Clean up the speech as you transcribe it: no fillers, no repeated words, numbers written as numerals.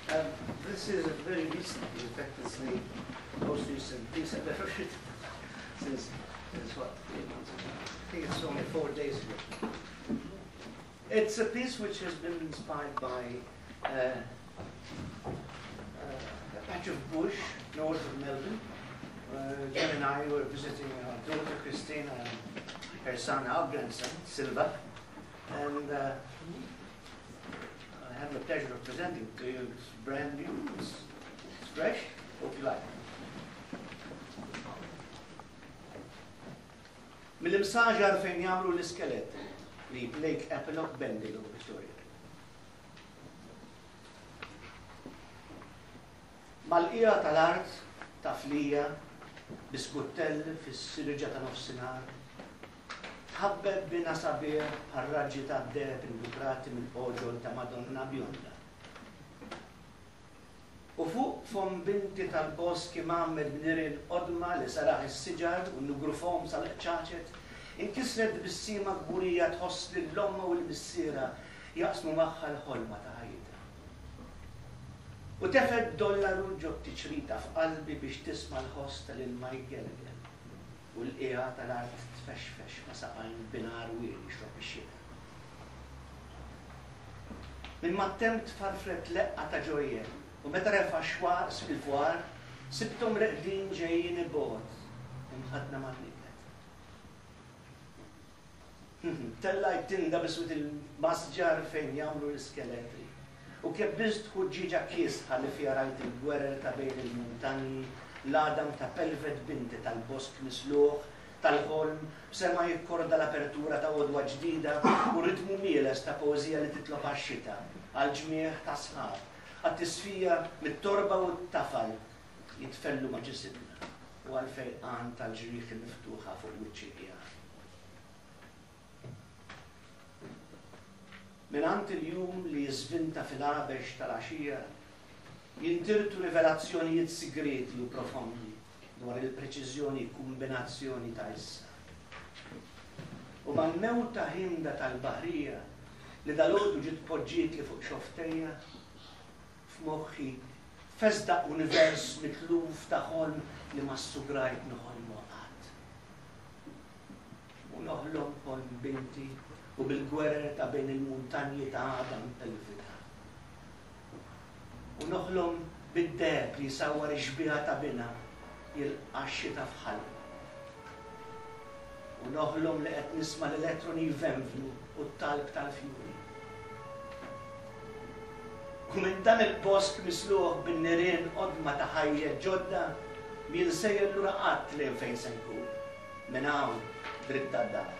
This is a very recent, in fact, it's the most recent piece I've ever written since what, 8 months ago. I think it's only 4 days ago. It's a piece which has been inspired by a patch of bush north of Melbourne. Jen and I were visiting our daughter Christina and her son, our grandson, Silva, and I have the pleasure of presenting to you. It's brand new, it's fresh, hope you like it. Mill-imsaġar fejn jagħmlu l-iskelet li Blake Epilogue Bendigo, Victoria. Mal-qija tal-art ta' flija biskutell fis-sirġa ta' nofsinhar, tħabbeb bina sabiħ bħar-raġġi ta' deb indukrati mill-poġol ta' Madonna bjonda. U fuq fom binti tal-boski Mammed b'nirien qodma li saraħ is-siġar u nugrufhom sal-qċaċet, inkisret bis-sima kburija tħoss li l-omma u l-missiera jaqsmu magħha l-ħolma ta' ħajta. U tefed dollaru ġob tiċrita f'qalbi biex tisma' l-ħoss tal-ilma jgelgel u l-qija tal-art tfexfex ma' saqajn binar wieli jixrob ix-xita. Min mattem tfarfret leqqa ta' ġojjel u meta refa' xwaqs fil-fwar sibthom reqdin ġejjin ibogħod imħadna man-niket. Tellajt tinda biswit il-masġar fejn jagħmlu l-iskeletri. U kebbiżt ħuġġiġa kiesħa li fija rajt il-gwerer ta' bejn il-muntanji, l-adam ta' pelvet binti tal-bosk misluħ, tal-ħolm, b'sema jikkorda l-apertura ta' għodwa ġdida u ritmu mieles ta' poezija li titlob għax-xita, għal-ġmieħ ta' sħab, għat-tisfija mit-torba u t-tafal jitfellu ma' ġisidna u għal-fejqan tal-ġrieħ il-miftuħa fuq wiċċi. Minant il-jum li jizvinta fil-għabex tal-għaxija, jintirtu rivelazzjonijiet sigreti u profondi dwar il-preċiżjoni kombinazzjoni ta' issa. U man-new ta' ħimda tal-baħrija li dal-għodu ġit poġġiet li fuq xoftejja, f'moħħi feżdaq univers mitluf ta' ħolm li mas-sugrajt noħolmu għad. U noħlom ħolm binti u bil-gwerer ta' bejn il-muntanji ta' Adam tal-Vita. U noħlom bid-deb li jsawwar ix-xbieħa ta' bina jilqaxxi ta' fħalm. U noħlom li qed nisma' l-elettroni jvenvlu u t-talb tal-fjuri. U minn dan il-bosk misluħ bin-nirien qodma ta' ħajja ġodda jinsejjer lura qatt lejn fejn se nkun. Minn hawn dritt tad-dar.